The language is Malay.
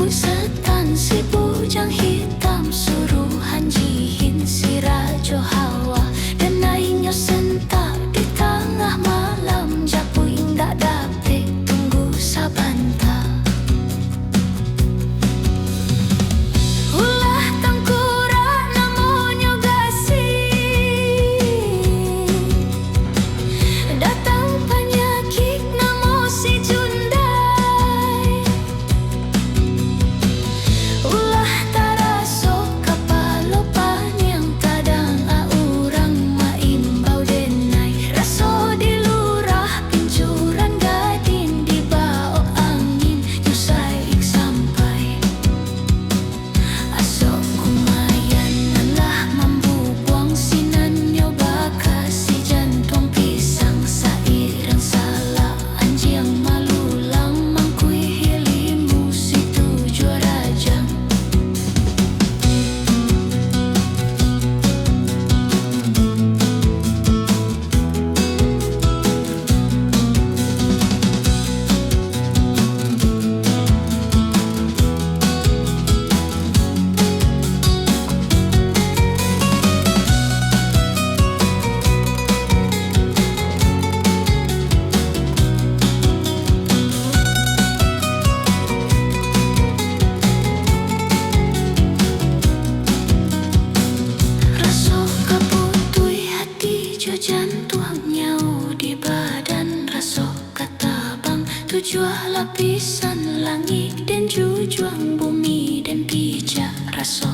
setan si bujang hitam suruhan jihin si Raja Hawa. Dan naiknya sentak di tengah malam, japu indah dapet tunggu sabanta. Ulah tangkurak namonyo gasih, datang penyakit namo si Jundai. Ulah taraso kapalopan yang kadang aurang maimbau denai. Raso dilurah pincuran gadin di bawah angin nyusai sampai. Asok kumayan nalah mambubuang sinanyo baka si jantung pisang sairang salah anjiang malulang mangkui hilimu si tujuh rajang. Raso kaputui hati jo jantung nyau di badan. Raso katabang tujuh lapisan langit dan jujuang bumi dan pijak. Raso